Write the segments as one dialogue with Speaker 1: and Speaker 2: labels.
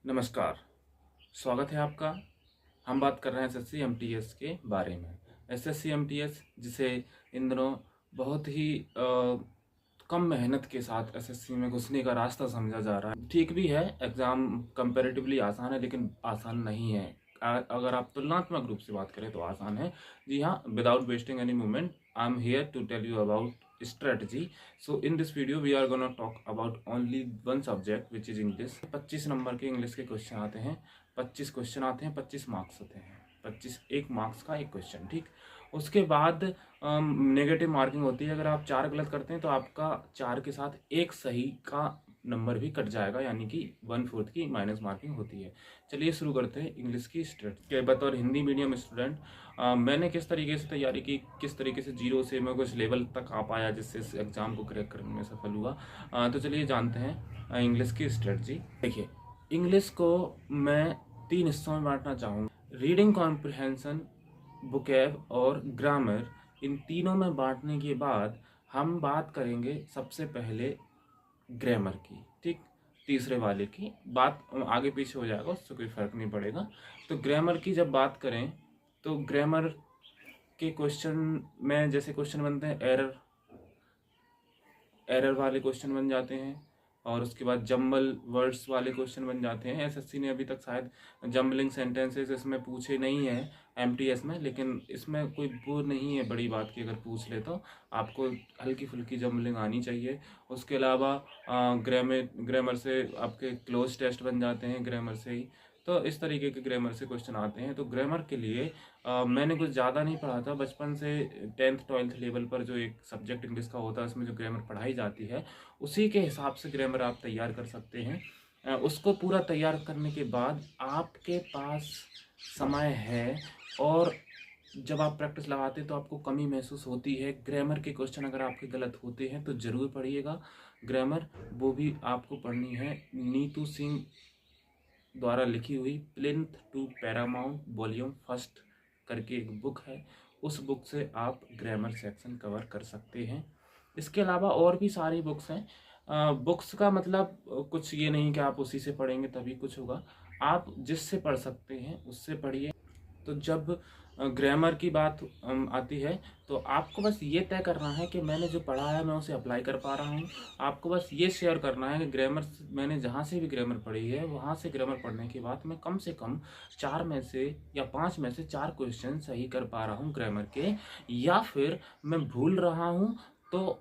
Speaker 1: नमस्कार, स्वागत है आपका। हम बात कर रहे हैं एसएससी एमटीएस के बारे में। एसएससी एमटीएस जिसे इन दिनों बहुत ही कम मेहनत के साथ एसएससी में घुसने का रास्ता समझा जा रहा है। ठीक भी है, एग्ज़ाम कंपैरेटिवली आसान है लेकिन आसान नहीं है। अगर आप तुलनात्मक रूप से बात करें तो आसान है। जी हाँ, without wasting any moment I am here to tell you about strategy. So in this video we are gonna talk about only one subject which is English. 25 number के इंग्लिश के क्वेश्चन आते हैं। 25 क्वेश्चन आते हैं, 25 marks होते हैं। 25 एक marks का एक क्वेश्चन, ठीक। उसके बाद नेगेटिव मार्किंग होती है। अगर आप 4 गलत करते हैं तो आपका 4 के साथ एक सही का नंबर भी कट जाएगा, यानी कि 1/4 की माइनस मार्किंग होती है। चलिए शुरू करते हैं इंग्लिश की स्ट्रेटजी के। बतौर हिंदी मीडियम स्टूडेंट मैंने किस तरीके से तैयारी की, किस तरीके से जीरो से मैं कुछ लेवल तक आ पाया जिससे इस एग्ज़ाम को क्रैक करने में सफल हुआ। तो चलिए जानते हैं इंग्लिश की स्ट्रेटजी। देखिए, इंग्लिश को मैं 3 हिस्सों में बांटना चाहूँगा। रीडिंग कॉम्प्रिहेंशन, वोकैब और ग्रामर। इन तीनों में बांटने के बाद हम बात करेंगे सबसे पहले ग्रामर की, ठीक। तीसरे वाले की बात आगे पीछे हो जाएगा, उससे कोई फर्क नहीं पड़ेगा। तो ग्रामर की जब बात करें तो ग्रामर के क्वेश्चन में जैसे क्वेश्चन बनते हैं एरर वाले क्वेश्चन बन जाते हैं, और उसके बाद जम्बल वर्ड्स वाले क्वेश्चन बन जाते हैं। एसएससी ने अभी तक शायद जम्बलिंग सेंटेंसेस इसमें पूछे नहीं है एमटीएस में, लेकिन इसमें कोई वो नहीं है बड़ी बात की। अगर पूछ ले तो आपको हल्की फुल्की जम्बलिंग आनी चाहिए। उसके अलावा ग्रामर से आपके क्लोज टेस्ट बन जाते हैं ग्रामर से ही। तो इस तरीके के ग्रामर से क्वेश्चन आते हैं। तो ग्रामर के लिए मैंने कुछ ज़्यादा नहीं पढ़ा था। बचपन से 10th 12th लेवल पर जो एक सब्जेक्ट इंग्लिश का होता है उसमें जो ग्रामर पढ़ाई जाती है उसी के हिसाब से ग्रामर आप तैयार कर सकते हैं। उसको पूरा तैयार करने के बाद आपके पास समय है, और जब आप प्रैक्टिस लगाते हैं तो आपको कमी महसूस होती है। ग्रामर के क्वेश्चन अगर आपके गलत होते हैं तो ज़रूर पढ़िएगा ग्रामर। वो भी आपको पढ़नी है नीतू सिंह द्वारा लिखी हुई plinth to paramount volume first करके एक बुक है। उस बुक से आप ग्रामर सेक्शन कवर कर सकते हैं। इसके अलावा और भी सारी बुक्स हैं। बुक्स का मतलब कुछ ये नहीं कि आप उसी से पढ़ेंगे तभी कुछ होगा। आप जिससे पढ़ सकते हैं उससे पढ़िए। तो जब ग्रामर की बात आती है तो आपको बस ये तय करना है कि मैंने जो पढ़ा है मैं उसे अप्लाई कर पा रहा हूँ। आपको बस ये शेयर करना है कि ग्रामर मैंने जहाँ से भी ग्रामर पढ़ी है वहाँ से ग्रामर पढ़ने के बाद मैं कम से कम 4 में से या 5 में से 4 क्वेश्चन सही कर पा रहा हूँ ग्रामर के, या फिर मैं भूल रहा हूँ तो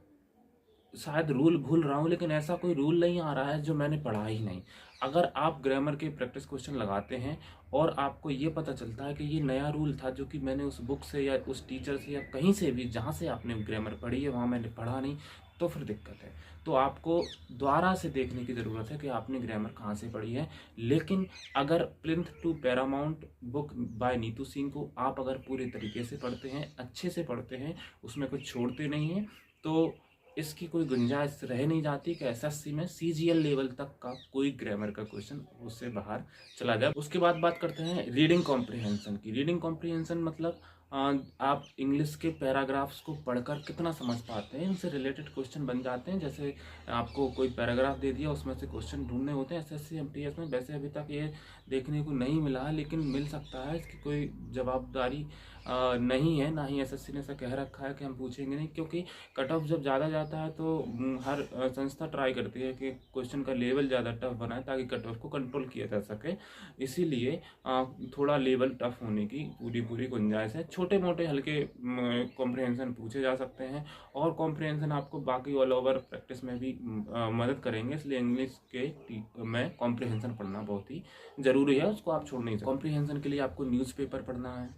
Speaker 1: शायद रूल भूल रहा हूँ, लेकिन ऐसा कोई रूल नहीं आ रहा है जो मैंने पढ़ा ही नहीं। अगर आप ग्रामर के प्रैक्टिस क्वेश्चन लगाते हैं और आपको ये पता चलता है कि ये नया रूल था जो कि मैंने उस बुक से या उस टीचर से या कहीं से भी जहाँ से आपने ग्रामर पढ़ी है वहाँ मैंने पढ़ा नहीं, तो फिर दिक्कत है। तो आपको दोबारा से देखने की ज़रूरत है कि आपने ग्रामर कहाँ से पढ़ी है। लेकिन अगर plinth to paramount book by Neetu Singh को आप अगर पूरे तरीके से पढ़ते हैं, अच्छे से पढ़ते हैं, उसमें कुछ छोड़ते नहीं हैं, तो इसकी कोई गुंजाइश रह नहीं जाती कि एसएससी में सीजीएल लेवल तक का कोई ग्रामर का क्वेश्चन उससे बाहर चला जाए। उसके बाद बात करते हैं रीडिंग कॉम्प्रिहेंशन की। रीडिंग कॉम्प्रिहेंशन मतलब आप इंग्लिश के पैराग्राफ्स को पढ़कर कितना समझ पाते हैं, उनसे रिलेटेड क्वेश्चन बन जाते हैं। जैसे आपको कोई पैराग्राफ दे दिया, उसमें से क्वेश्चन ढूंढने होते हैं एसएससी एमटीएस में। वैसे अभी तक ये देखने को नहीं मिला है, लेकिन मिल सकता है। इसकी कोई जवाबदारी नहीं है, ना ही एसएससी ने ऐसा कह रखा है कि हम पूछेंगे नहीं, क्योंकि कट ऑफ जब ज़्यादा जाता है तो हर संस्था ट्राई करती है कि क्वेश्चन का लेवल ज़्यादा टफ बनाए ताकि कट ऑफ को कंट्रोल किया जा सके। इसीलिए थोड़ा लेवल टफ होने की पूरी गुंजाइश है। छोटे मोटे हल्के कॉम्प्रिहेंशन पूछे जा सकते हैं, और कॉम्प्रिहेंशन आपको बाकी ऑल ओवर प्रैक्टिस में भी मदद करेंगे। इसलिए इंग्लिश के में कॉम्प्रिहेंशन पढ़ना बहुत ही ज़रूरी है, उसको आप छोड़ नहीं सकते। कॉम्प्रिहेंशन के लिए आपको न्यूज़पेपर पढ़ना है,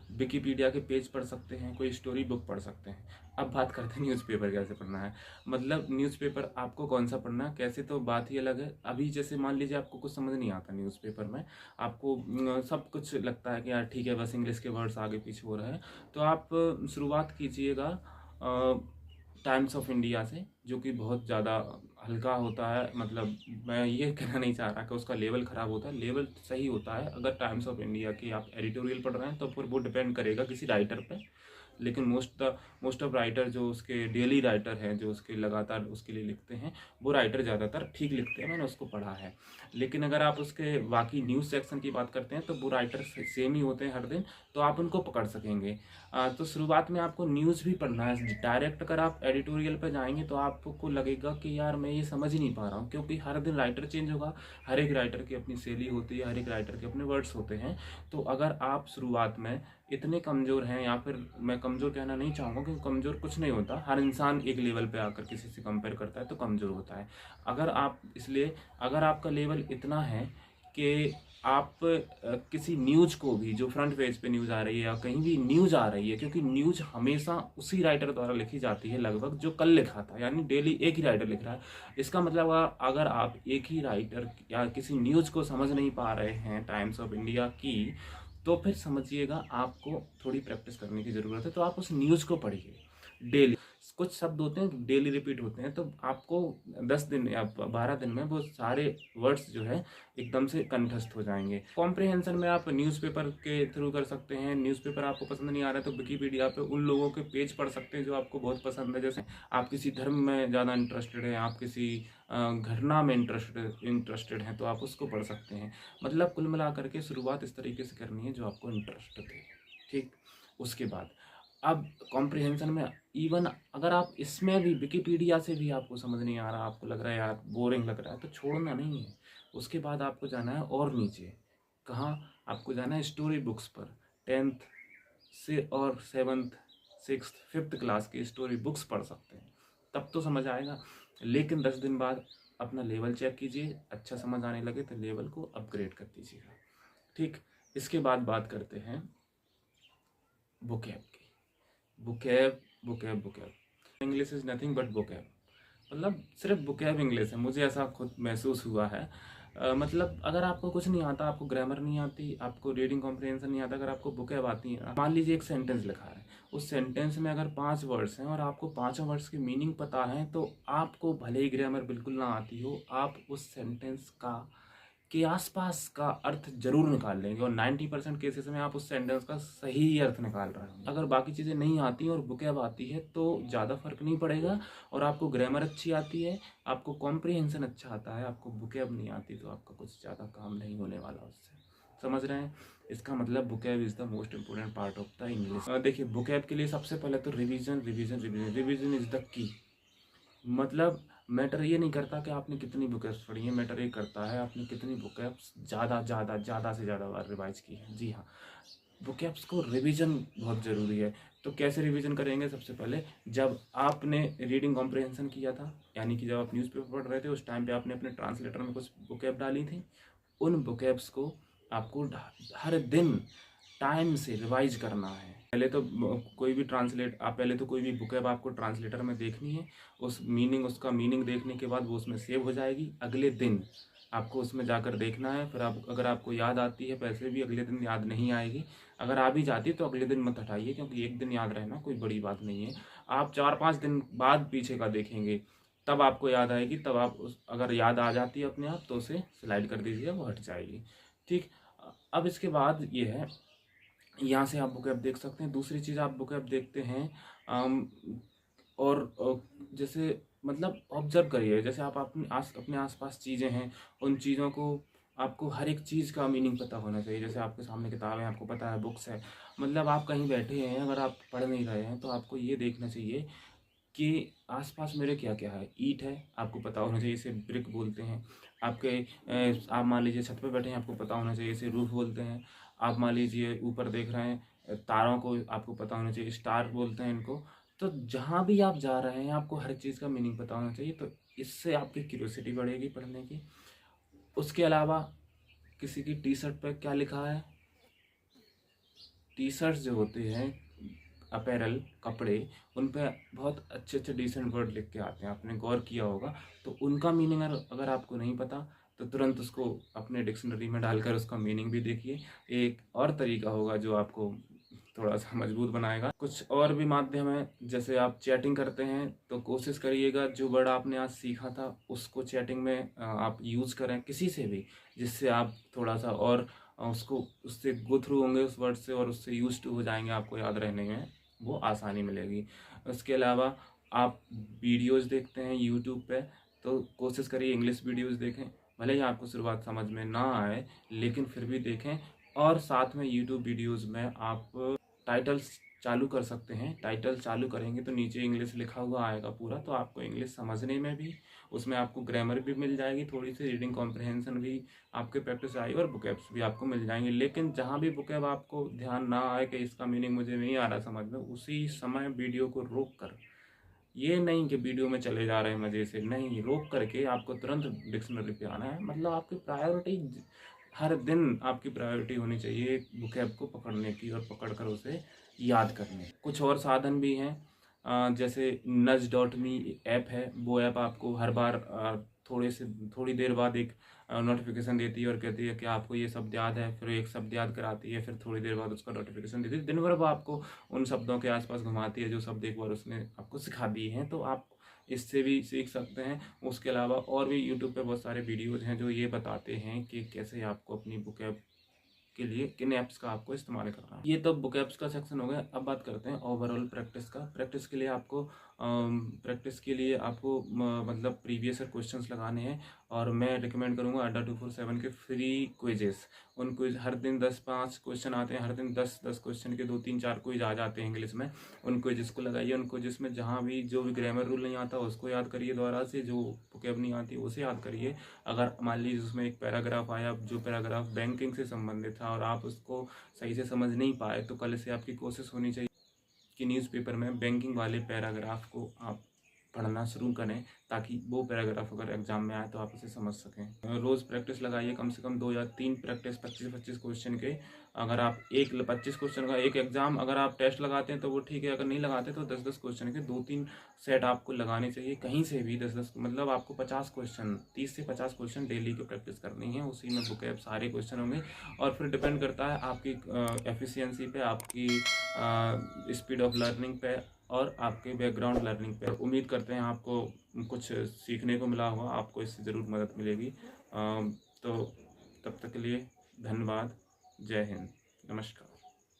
Speaker 1: विकिपीडिया के पेज पढ़ सकते हैं, कोई स्टोरी बुक पढ़ सकते हैं। अब बात करते हैं न्यूज़पेपर कैसे पढ़ना है। मतलब न्यूज़पेपर आपको कौन सा पढ़ना है, कैसे, तो बात ही अलग है। अभी जैसे मान लीजिए आपको कुछ समझ नहीं आता न्यूज़पेपर में, आपको सब कुछ लगता है कि यार ठीक है बस इंग्लिश के वर्ड्स आगे पीछे हो रहे हैं, तो आप शुरुआत कीजिएगा टाइम्स ऑफ इंडिया से, जो कि बहुत ज़्यादा हल्का होता है। मतलब मैं ये कहना नहीं चाह रहा कि उसका लेवल ख़राब होता है, लेवल सही होता है। अगर टाइम्स ऑफ इंडिया की आप एडिटोरियल पढ़ रहे हैं तो फिर वो डिपेंड करेगा किसी राइटर पे, लेकिन मोस्ट ऑफ राइटर जो उसके डेली राइटर हैं, जो उसके लगातार उसके लिए लिखते हैं, वो राइटर ज़्यादातर ठीक लिखते हैं, मैंने उसको पढ़ा है। लेकिन अगर आप उसके बाकी न्यूज़ सेक्शन की बात करते हैं तो वो राइटर सेम ही होते हैं हर दिन, तो आप उनको पकड़ सकेंगे। तो शुरुआत में आपको न्यूज़ भी पढ़ना है। डायरेक्ट अगर आप एडिटोरियल पर जाएंगे तो आपको लगेगा कि यार मैं ये समझ ही नहीं पा रहा हूँ, क्योंकि हर दिन राइटर चेंज होगा, हर एक राइटर की अपनी शैली होती है, हर एक राइटर के अपने वर्ड्स होते हैं। तो अगर आप शुरुआत में इतने कमज़ोर हैं, या फिर मैं कमज़ोर कहना नहीं चाहूँगा क्योंकि कमज़ोर कुछ नहीं होता, हर इंसान एक लेवल पे आकर किसी से कंपेयर करता है तो कमज़ोर होता है। अगर आपका लेवल इतना है कि आप किसी न्यूज़ को भी, जो फ्रंट पेज पे न्यूज़ आ रही है या कहीं भी न्यूज़ आ रही है, क्योंकि न्यूज़ हमेशा उसी राइटर द्वारा लिखी जाती है लगभग जो कल लिखा था, यानी डेली एक ही राइटर लिख रहा है। इसका मतलब अगर आप एक ही राइटर या किसी न्यूज़ को समझ नहीं पा रहे हैं टाइम्स ऑफ इंडिया की, तो फिर समझिएगा आपको थोड़ी प्रैक्टिस करने की ज़रूरत है। तो आप उस न्यूज़ को पढ़िए डेली। कुछ शब्द होते हैं डेली रिपीट होते हैं, तो आपको 10 दिन या 12 दिन में वो सारे वर्ड्स जो है एकदम से कंठस्थ हो जाएंगे। कॉम्प्रिहेंशन में आप न्यूज़पेपर के थ्रू कर सकते हैं। न्यूज़पेपर आपको पसंद नहीं आ रहा है तो विकिपीडिया पे उन लोगों के पेज पढ़ सकते हैं जो आपको बहुत पसंद है। जैसे आप किसी धर्म में ज़्यादा इंटरेस्टेड हैं, आप किसी घटना में इंटरेस्टेड हैं, तो आप उसको पढ़ सकते हैं। मतलब कुल मिला करके शुरुआत इस तरीके से करनी है जो आपको इंटरेस्ट थे, ठीक। उसके बाद अब कॉम्प्रिहेंशन में इवन अगर आप इसमें भी विकिपीडिया से भी आपको समझ नहीं आ रहा, आपको लग रहा है यार बोरिंग लग रहा है, तो छोड़ना नहीं है। उसके बाद आपको जाना है और नीचे। कहाँ? आपको जाना है स्टोरी बुक्स पर। 10th से और 7th 6th 5th क्लास की स्टोरी बुक्स पढ़ सकते हैं, तब तो समझ आएगा। लेकिन 10 दिन बाद अपना लेवल चेक कीजिए, अच्छा समझ आने लगे तो लेवल को अपग्रेड कर दीजिएगा, ठीक। इसके बाद बात करते हैं वोकैब की। Vocab English is nothing but vocab. मतलब सिर्फ वोकैब इंग्लिश है, मुझे ऐसा खुद महसूस हुआ है। मतलब अगर आपको कुछ नहीं आता, आपको ग्रामर नहीं आती, आपको रीडिंग कॉम्प्रिहेंशन नहीं आता, अगर आपको वोकैब आती है, मान लीजिए एक सेंटेंस लिखा है, उस सेंटेंस में अगर 5 वर्ड्स हैं और आपको पाँचों वर्ड्स की मीनिंग पता है, तो आपको भले ही ग्रामर बिल्कुल ना आती हो, आप उस सेंटेंस के आसपास का अर्थ जरूर निकाल लेंगे, और 90% केसेस में आप उस सेंटेंस का सही अर्थ निकाल रहे हैं। अगर बाकी चीज़ें नहीं आती और वोकैब आती है तो ज़्यादा फर्क नहीं पड़ेगा, और आपको ग्रामर अच्छी आती है, आपको कॉम्प्रिहेंशन अच्छा आता है, आपको वोकैब नहीं आती, तो आपका कुछ ज़्यादा काम नहीं होने वाला उससे। समझ रहे हैं? इसका मतलब vocab is the most important part of the English. देखिए, वोकैब के लिए सबसे पहले तो revision revision revision revision is the key. मतलब मैटर ये नहीं करता कि आपने कितनी बुकेप्स पढ़ी हैं, मैटर ये करता है आपने कितनी बुकेप्स ज़्यादा से ज़्यादा बार रिवाइज की है। जी हाँ, बुकेप्स को रिवीजन बहुत ज़रूरी है। तो कैसे रिवीजन करेंगे? सबसे पहले जब आपने रीडिंग कॉम्प्रिहेंशन किया था, यानी कि जब आप न्यूज़पेपर पढ़ रहे थे, उस टाइम पे आपने अपने ट्रांसलेटर में कुछ बुकेप डाली थी, उन बुकेप्स को आपको हर दिन टाइम से रिवाइज करना है। पहले तो कोई भी बुकेब आपको ट्रांसलेटर में देखनी है, उसका मीनिंग देखने के बाद वो उसमें सेव हो जाएगी। अगले दिन आपको उसमें जाकर देखना है, फिर अगर आपको याद आती है, वैसे भी अगले दिन याद नहीं आएगी। अगर आ भी जाती है तो अगले दिन मत हटाइए, क्योंकि एक दिन याद रहना कोई बड़ी बात नहीं है। आप 4-5 दिन बाद पीछे का देखेंगे, तब आपको याद आएगी, तब आप अगर याद आ जाती है अपने आप तो उसे स्लाइड कर दीजिए, वो हट जाएगी, ठीक। अब इसके बाद ये है, यहाँ से आप बुक ऐप देख सकते हैं। दूसरी चीज़, आप बुक ऐप देखते हैं और जैसे मतलब ऑब्जर्व करिए, जैसे आप अपने आसपास चीज़ें हैं, उन चीज़ों को आपको हर एक चीज़ का मीनिंग पता होना चाहिए। जैसे आपके सामने किताब है, आपको पता है, बुक्स है, मतलब आप कहीं बैठे हैं, अगर आप पढ़ नहीं रहे हैं तो आपको ये देखना चाहिए कि आसपास मेरे क्या क्या है। ईंट है, आपको पता होना चाहिए इसे ब्रिक बोलते हैं। आप मान लीजिए छत पे बैठे हैं, आपको पता होना चाहिए इसे रूफ बोलते हैं। आप मान लीजिए ऊपर देख रहे हैं तारों को, आपको पता होना चाहिए स्टार बोलते हैं इनको। तो जहाँ भी आप जा रहे हैं आपको हर चीज़ का मीनिंग पता होना चाहिए, तो इससे आपकी क्यूरियोसिटी बढ़ेगी पढ़ने की। उसके अलावा किसी की टी शर्ट पर क्या लिखा है, टी शर्ट्स जो होते हैं, अपैरल कपड़े, उन पे बहुत अच्छे अच्छे डिसेंट वर्ड लिख के आते हैं, आपने गौर किया होगा। तो उनका मीनिंग अगर आपको नहीं पता तो तुरंत उसको अपने डिक्शनरी में डालकर उसका मीनिंग भी देखिए। एक और तरीका होगा जो आपको थोड़ा सा मजबूत बनाएगा। कुछ और भी माध्यम है, जैसे आप चैटिंग करते हैं तो कोशिश करिएगा जो वर्ड आपने आज सीखा था उसको चैटिंग में आप यूज़ करें किसी से भी, जिससे आप थोड़ा सा और उससे गो थ्रू होंगे उस वर्ड से, और उससे यूज टू हो जाएंगे आपको याद रहने में। वो आसानी मिलेगी। उसके अलावा आप वीडियोस देखते हैं यूट्यूब पे, तो कोशिश करिए इंग्लिश वीडियोस देखें, भले ही आपको शुरुआत समझ में ना आए लेकिन फिर भी देखें। और साथ में यूट्यूब वीडियोस में आप टाइटल्स चालू कर सकते हैं। टाइटल चालू करेंगे तो नीचे इंग्लिश लिखा हुआ आएगा पूरा, तो आपको इंग्लिश समझने में भी, उसमें आपको ग्रामर भी मिल जाएगी, थोड़ी सी रीडिंग कॉम्प्रहेंशन भी आपके प्रैक्टिस आएगी और बुकैब्स भी आपको मिल जाएंगे। लेकिन जहाँ भी बुकैब आपको ध्यान ना आए कि इसका मीनिंग मुझे नहीं आ रहा समझ में, उसी समय वीडियो को रोक कर, ये नहीं कि वीडियो में चले जा रहे हैं मज़े से, नहीं, रोक करके आपको तुरंत डिक्शनरी पे आना है। मतलब आपकी प्रायोरिटी, हर दिन आपकी प्रायोरिटी होनी चाहिए बुकैब को पकड़ने की और पकड़ कर उसे याद करने। कुछ और साधन भी हैं, जैसे nudge.me ऐप है, वो ऐप आपको हर बार थोड़ी देर बाद एक नोटिफिकेशन देती है और कहती है कि आपको ये शब्द याद है, फिर एक शब्द याद कराती है, फिर थोड़ी देर बाद उसका नोटिफिकेशन देती है। दिन भर वो आपको उन शब्दों के आसपास घुमाती है जो शब्द एक बार उसने आपको सिखा दिए हैं, तो आप इससे भी सीख सकते हैं। उसके अलावा और भी यूट्यूब पे बहुत सारे वीडियोज़ हैं जो ये बताते हैं कि कैसे आपको अपनी बुकैब के लिए किन ऐप्स का आपको इस्तेमाल करना है। ये तो बुक ऐप्स का सेक्शन हो गया। अब बात करते हैं ओवरऑल प्रैक्टिस का। प्रैक्टिस के लिए आपको मतलब प्रीवियस ईयर क्वेश्चंस लगाने हैं, और मैं रिकमेंड करूंगा अड्डा 247 के फ्री क्विजेस। उन क्विज हर दिन 10-5 क्वेश्चन आते हैं, हर दिन 10-10 क्वेश्चन के 2-3-4 क्विज आ जाते हैं इंग्लिश में। उन क्विजेस को लगाइए। उन क्विजेस में जहाँ भी जो भी ग्रामर रूल नहीं आता उसको याद करिए दोबारा से, जो बुकैब नहीं आती उसे याद करिए। अगर मान लीजिए उसमें एक पैराग्राफ आया, जो पैराग्राफ बैंकिंग से संबंधित था और आप उसको सही से समझ नहीं पाए, तो कल से आपकी कोशिश होनी चाहिए कि न्यूज़पेपर में बैंकिंग वाले पैराग्राफ को आप पढ़ना शुरू करें, ताकि वो पैराग्राफ अगर एग्जाम में आए तो आप उसे समझ सकें। रोज़ प्रैक्टिस लगाइए, कम से कम 2 या 3 प्रैक्टिस 25-25 क्वेश्चन के। अगर आप 25 क्वेश्चन का एक एग्जाम अगर आप टेस्ट लगाते हैं तो वो ठीक है, अगर नहीं लगाते तो 10-10 क्वेश्चन के 2-3 सेट आपको लगाने चाहिए कहीं से भी। 10-10 मतलब आपको 50 क्वेश्चन, 30 से 50 क्वेश्चन डेली की प्रैक्टिस करनी है। उसी में बुकैब सारे क्वेश्चन होंगे, और फिर डिपेंड करता है आपकी एफिशिएंसी पे, आपकी स्पीड ऑफ लर्निंग पे और आपके बैकग्राउंड लर्निंग पे। उम्मीद करते हैं आपको कुछ सीखने को मिला होगा, आपको इससे ज़रूर मदद मिलेगी। तो तब तक के लिए धन्यवाद। जय हिंद, नमस्कार।